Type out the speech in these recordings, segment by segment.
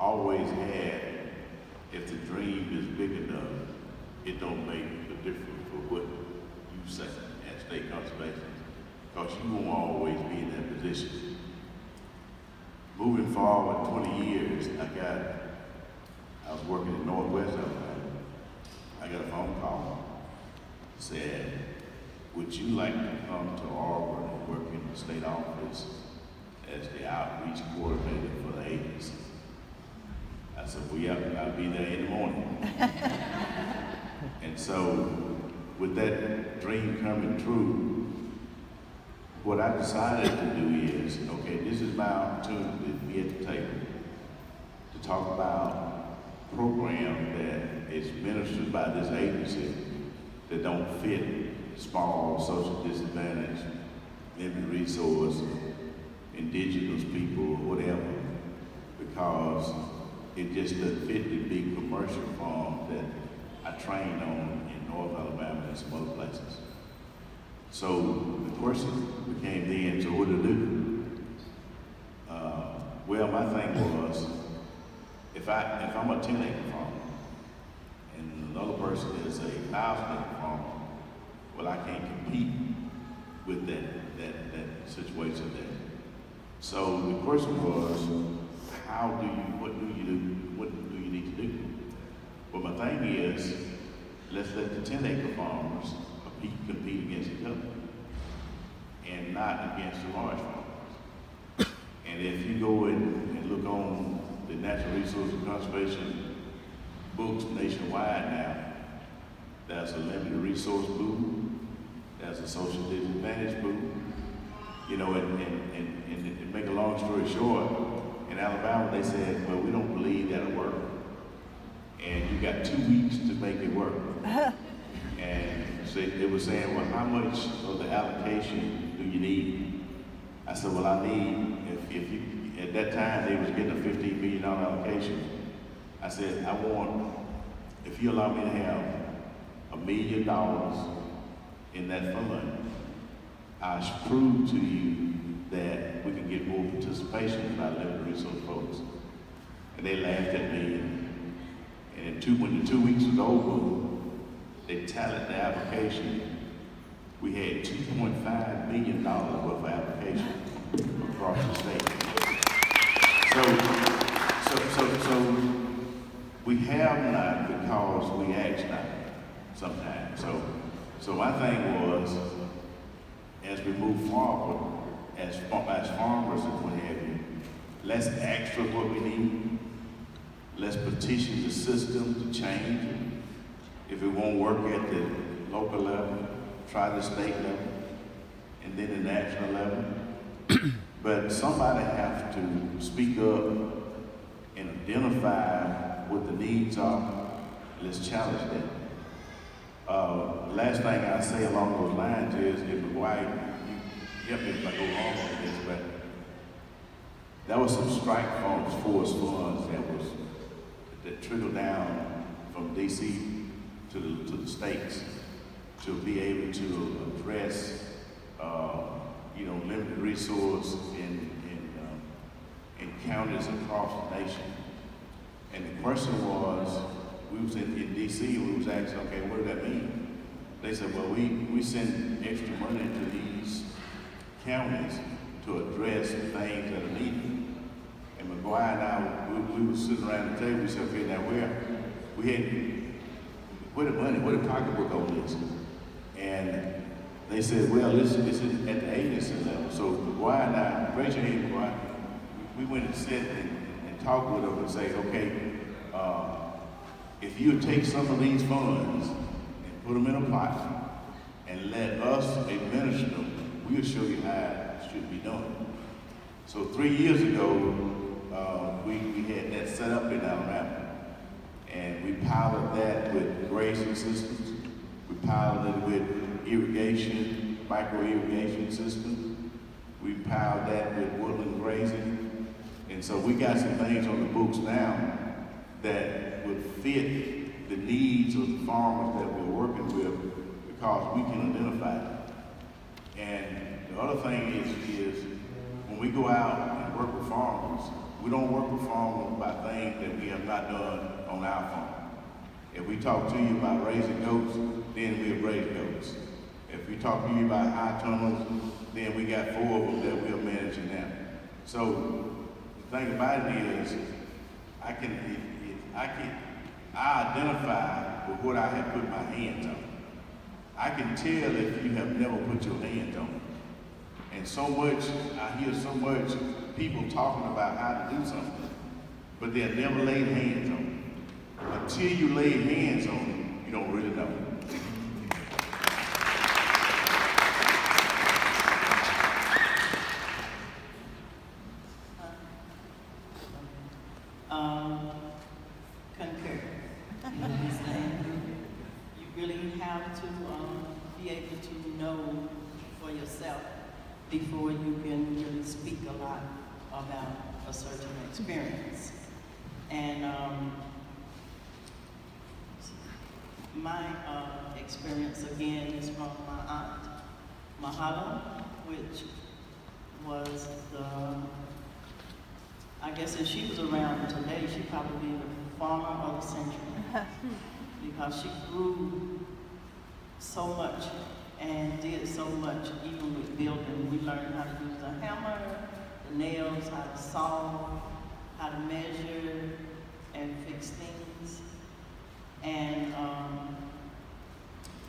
always had, if the dream is big enough, it don't make a difference for what you say at state conservation, because you won't always be in that position. Moving forward 20 years, I was working in Northwest Alabama. I got a phone call, said, would you like to come to Auburn and work in the state office as the outreach coordinator for the agency? I said, well, yeah, I'll be there in the morning. And so, with that dream coming true, what I decided to do is, okay, this is my opportunity to be at the table to talk about a program that is ministered by this agency that don't fit small, social disadvantaged, limited resource, indigenous people, or whatever, because it just doesn't fit the big commercial farm that I trained on in North Alabama and some other places. So the question became then, so what to do? Well, my thing was, if I'm a 10-acre farmer and another person is a 1,000-acre farmer, well, I can't compete with that situation there. So the question was, what do you need to do? Well, my thing is, let's let the 10-acre farmers compete against each other and not against the large farmers. And if you go and look on the natural resource conservation books nationwide now, there's a limited resource book, there's a social disadvantage book, you know, and to make a long story short, in Alabama they said, well, we don't believe that'll work. And you got 2 weeks to make it work. And so they were saying, well, how much of the allocation do you need? I said, well, I need, if you, at that time they was getting a $15 million allocation. I said, I want, if you allow me to have $1 million in that fund, I prove to you that we can get more participation by limited resource folks. And they laughed at me. And when the 2 weeks was over, they tallied the application. We had $2.5 million worth of application across the state. So we have not because we ask not sometimes. So my thing was, as we move forward, as farmers and what have you, let's ask for what we need. Let's petition the system to change it. If it won't work at the local level, try the state level, and then the national level. But somebody has to speak up and identify what the needs are. Let's challenge that. Last thing I say along those lines is, if McGuire, you help me if I go wrong on this, but there was some strike force funds that trickled down from DC to the states to be able to address, limited resource in counties across the nation. And the question was, we was in DC, we was asking, okay, what does that mean? They said, well, we send extra money to these counties to address things that are needed. And McGuire and I, we were sitting around the table, we said, okay, now where the money, where the pocketbook on this? And they said, well, this is at the agency level. So McGuire and I, raise your hand, McGuire, we went and sat and talked with them and say, okay, if you take some of these funds and put them in a pot and let us administer them, we'll show you how it should be done. So 3 years ago, we had that set up in Alabama. And we piloted that with grazing systems. We piloted it with irrigation, micro-irrigation systems. We piloted that with woodland grazing. And so we got some things on the books now that would fit the needs of the farmers that we're working with because we can identify them. And the other thing is when we go out and work with farmers, We don't work with farmers by things that we have not done on our farm. If we talk to you about raising goats, then we'll raise goats. If we talk to you about high tunnels, then we got 4 of them that we're managing now. So the thing about it is, I identify with what I have put my hands on. I can tell if you have never put your hands on it. And so much, I hear so much people talking about how to do something, but they've never laid hands on it. Until you lay hands on it, you don't really know. Concur. You really have to be able to know for yourself before you can really speak a lot about a certain experience. And my experience again is from my aunt, Mahalah, which was I guess if she was around today, she'd probably be the farmer of the century because she grew so much and did so much, even with building. We learned how to use the hammer, the nails, how to saw, how to measure and fix things. And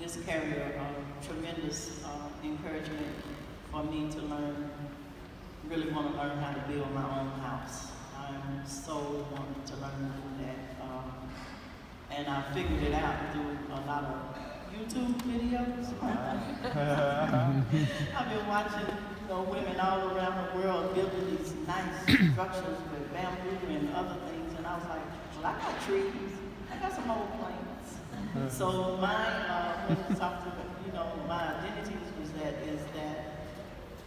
this carried a tremendous encouragement for me to learn, really want to learn how to build my own house. I'm so wanting to learn to do that. And I figured it out through a lot of YouTube videos. I've been watching women all around the world building these nice structures with bamboo and other things, and I was like, well, I got trees, I got some old plants. So my, when I talked about, my identity is that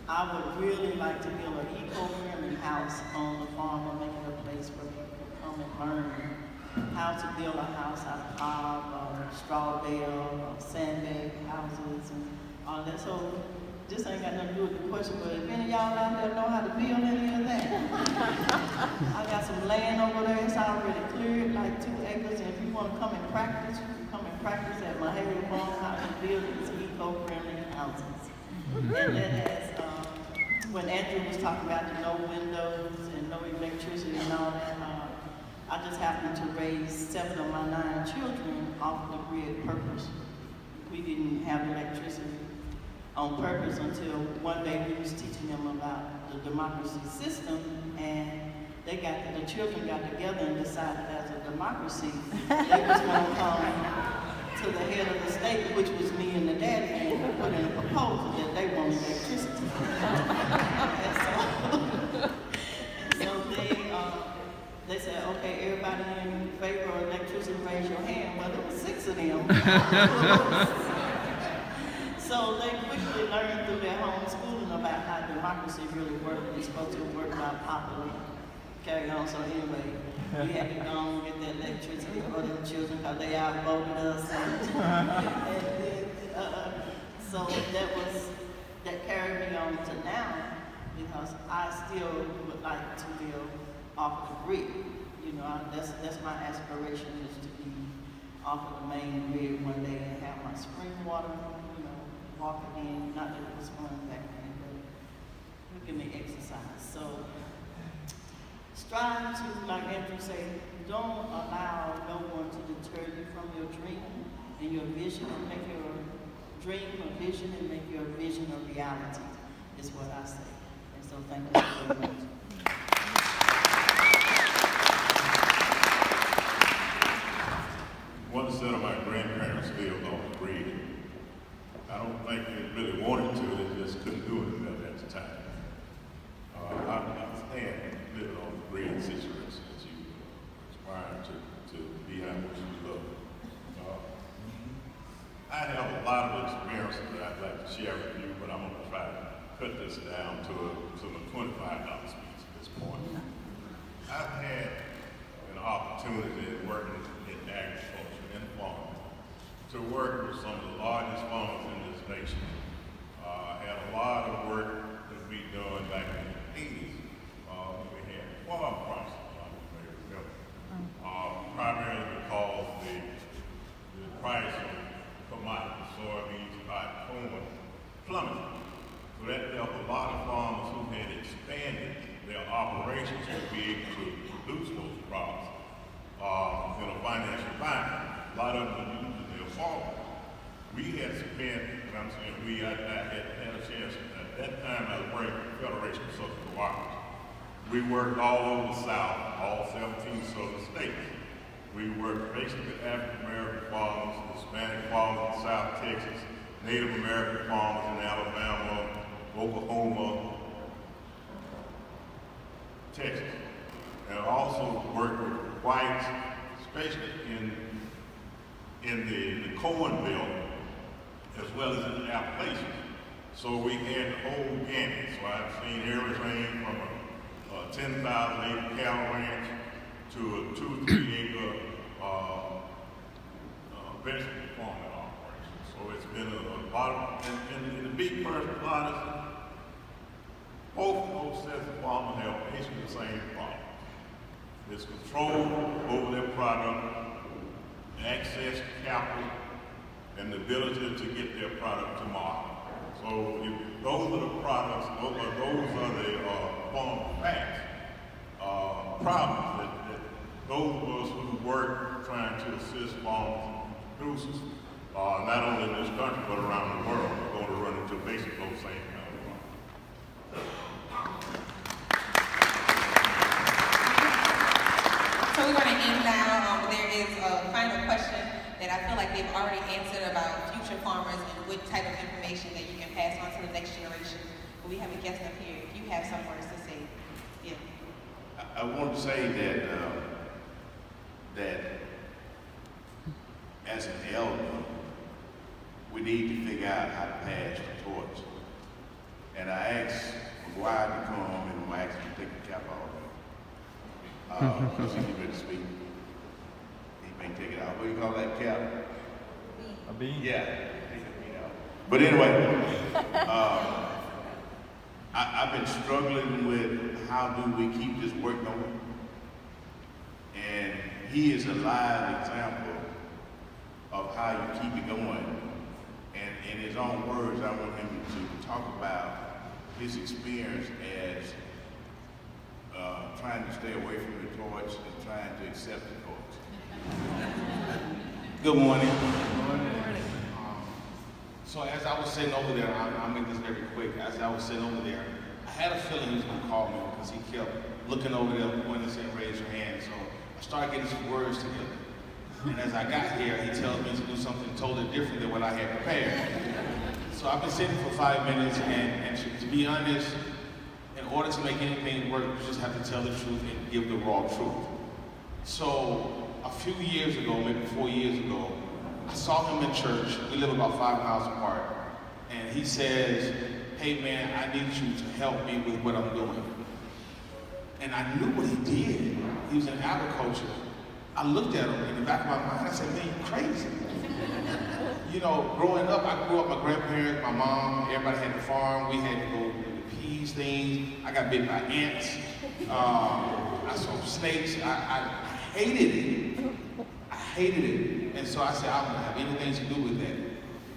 I would really like to build an eco-friendly house on the farm and make it a place where people come and learn how to build a house out of cob, straw bale, sandbag houses, and all that. So this ain't got nothing to do with the question, but if any of y'all out there know how to build any of that, I got some land over there. It's already cleared, like 2 acres, and if you want to come and practice, you can come and practice at Mahalah farm how to build these eco-friendly houses. And that has, when Andrew was talking about the no windows and no electricity and all that, I just happened to raise 7 of my 9 children off the grid purpose. We didn't have electricity on purpose until one day we was teaching them about the democracy system, and the children got together and decided as a democracy they was going to come to the head of the state, which was me and the daddy, and put in a proposal that they wanted electricity. They said, okay, everybody in favor of electricity, raise your hand. Well, there were 6 of them. So they quickly learned through their homeschooling about how democracy really works. It's supposed to work by popular carry on. So anyway, we had to go and get that electricity for the children because they outvoted us. So that carried me on to now, because I still would like to build off of the grid. That's my aspiration, is to be off of the main grid one day and have my spring water, walking in, not that it was fun back then, but it give me exercise. So strive to, like Andrew said, don't allow no one to deter you from your dream and your vision, and make your dream a vision and make your vision a reality, is what I say. And so thank you very much. One set of my grandparents lived on the grid. I don't think they really wanted to, they just couldn't do it at the time. I understand living on the grid situation as you aspire to be out what you love. I have a lot of experiences that I'd like to share with you, but I'm going to try to cut this down to a $25 speech at this point. I've had an opportunity working in agriculture and farming to work with some of the largest farmers in this nation. Had a lot of work that we done back in the 80s. We had farm corporations to be able to produce those products in a financial bind. A lot of them are using their farm. We had spent, and I'm saying I had a chance, at that time I was working for the Federation of Southern Cooperatives. We worked all over the South, all 17 southern states. We worked basically with African American farmers, Hispanic farmers in South Texas, Native American farmers in Alabama, Oklahoma, Texas. And I also worked with whites, especially in the Corn Belt, as well as in the Appalachians. So we had the whole gamut. So I've seen everything from a 10,000 acre cattle ranch to a 2-3 acre vegetable farming operation. So it's been a lot of, and to be perfectly honest, both of those sets of farmers have basically the same problem. It's control over their product, access to capital, and the ability to get their product to market. So if those are the products, those are the farm facts, problems that those of us who work trying to assist farmers and producers, not only in this country but around the world, are going to run into basically those same kind of problems. So we're going to end now. There is a final question that I feel like they've already answered about future farmers and what type of information that you can pass on to the next generation. But we have a guest up here. If you have some words to say, yeah. I want to say that as an elder, we need to figure out how to pass the torch. And I asked McGuire to come, and I asked him to take the cap off. Because he's ready to speak. He may take it out. What do you call that cap? A bean? Yeah. Take the bean out. But anyway, I've been struggling with how do we keep this work going. And he is a live example of how you keep it going. And in his own words, I want him to talk about his experience as trying to stay away from the torch and trying to accept the torch. Good morning. So as I was sitting over there, I'll make this very quick. As I was sitting over there, I had a feeling he was going to call me because he kept looking over there, pointing and saying, raise your hand. So I started getting some words together. And as I got here, he tells me to do something totally different than what I had prepared. So I've been sitting for 5 minutes, and to be honest, in order to make anything work, you just have to tell the truth and give the raw truth. So a few years ago, maybe 4 years ago, I saw him in church. We live about 5 miles apart. And he says, hey man, I need you to help me with what I'm doing. And I knew what he did. He was in agriculture. I looked at him in the back of my mind, I said, man, you're crazy. You know, growing up, I grew up, my grandparents, my mom, everybody had a farm. We had to go do the peas things. I got bit by ants. I saw snakes. I hated it. I hated it. And so I said, I don't have anything to do with that.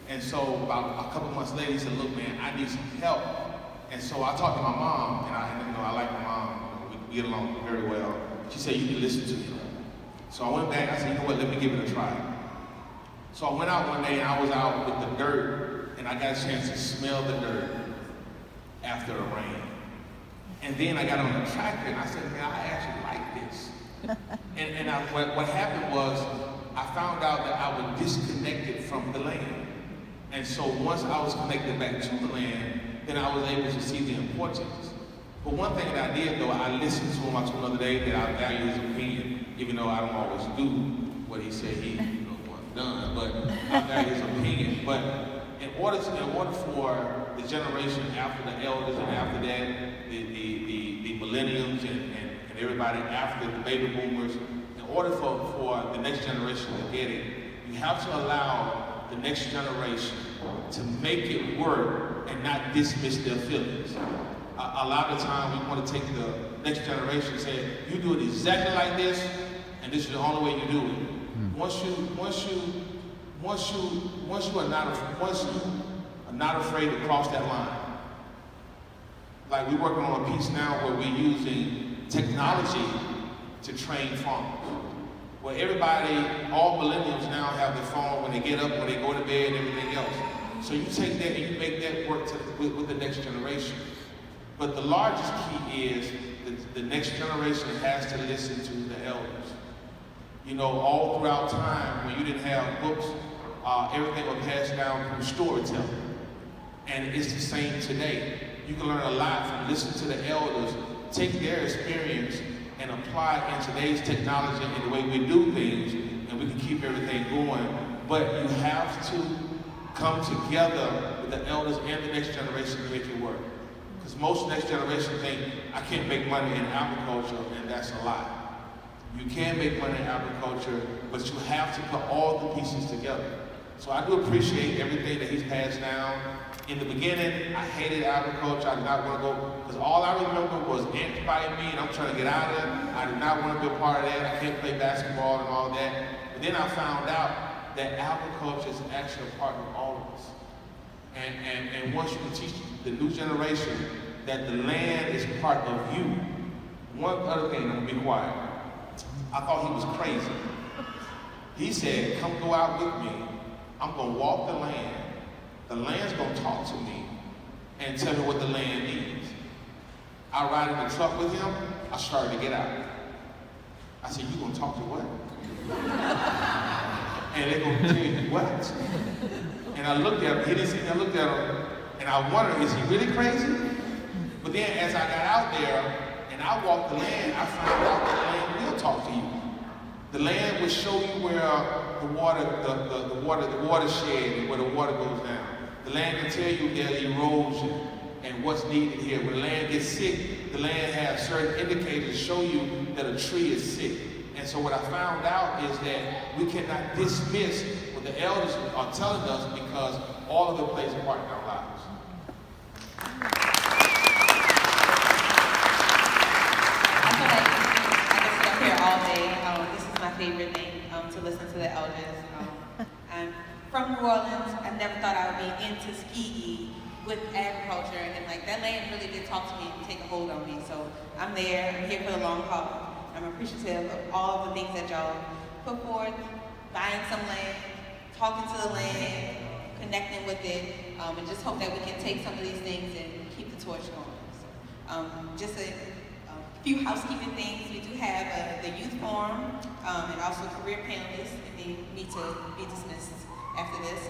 And so about a couple months later, he said, look, man, I need some help. And so I talked to my mom, and I like my mom. We get along very well. She said, you can listen to him. So I went back, I said, you know what, let me give it a try. So I went out one day and I was out with the dirt, and I got a chance to smell the dirt after the rain. And then I got on the tractor and I said, man, I actually like this. And what happened was, I found out that I was disconnected from the land. And so once I was connected back to the land, then I was able to see the importance. But one thing that I did though, I listened to him. I told him the other day that I value his opinion, even though I don't always do what he said he wants done, but I value his opinion. But in order for the generation after the elders and after that, the millenniums and everybody after the baby boomers, in order for the next generation to get it, you have to allow the next generation to make it work and not dismiss their feelings. A lot of the time we want to take the next generation and say, you do it exactly like this, and this is the only way you do it. Once you are not afraid to cross that line. Like we're working on a piece now where we're using technology to train farmers. Well, everybody, all millennials now have their phone when they get up, when they go to bed, and everything else. So you take that and you make that work with the next generation. But the largest key is the next generation has to listen to the elders. You know, all throughout time, when you didn't have books, everything was passed down through storytelling. And it's the same today. You can learn a lot from listening to the elders, take their experience, and apply it in today's technology and the way we do things, and we can keep everything going. But you have to come together with the elders and the next generation to make it work. Because most next generation think, I can't make money in agriculture, and that's a lie. You can make money in agriculture, but you have to put all the pieces together. So I do appreciate everything that he's passed down. In the beginning, I hated agriculture. I did not want to go, because all I remember was ants biting me, and I'm trying to get out of it. I did not want to be a part of that. I can't play basketball and all that. But then I found out that agriculture is actually a part of all of us. And once you can teach the new generation that the land is part of you. One other thing, I'm gonna be quiet. I thought he was crazy. He said, come go out with me. I'm gonna walk the land. The land's gonna talk to me and tell me what the land needs. I ride in the truck with him, I started to get out. I said, you gonna talk to what? And they're gonna tell you what? And I looked at him, he didn't see me, I looked at him, and I wondered, is he really crazy? But then as I got out there and I walked the land, I found out that the land will talk to you. The land will show you where the watershed and where the water goes down. The land can tell you there's erosion and what's needed here. When the land gets sick, the land has certain indicators to show you that a tree is sick. And so what I found out is that we cannot dismiss what the elders are telling us, because all of it plays a part in our lives. I feel like I can sit up here all day. This is my favorite thing, to listen to the elders. I'm from New Orleans. I never thought I would be in Tuskegee with agriculture, and like that land really did talk to me and take a hold on me. So I'm there. I'm here for the long haul. I'm appreciative of all of the things that y'all put forth, buying some land, talking to the land, connecting with it, and just hope that we can take some of these things and keep the torch going. So, just a few housekeeping things. We do have the youth forum and also career panelists, and they need to be dismissed after this.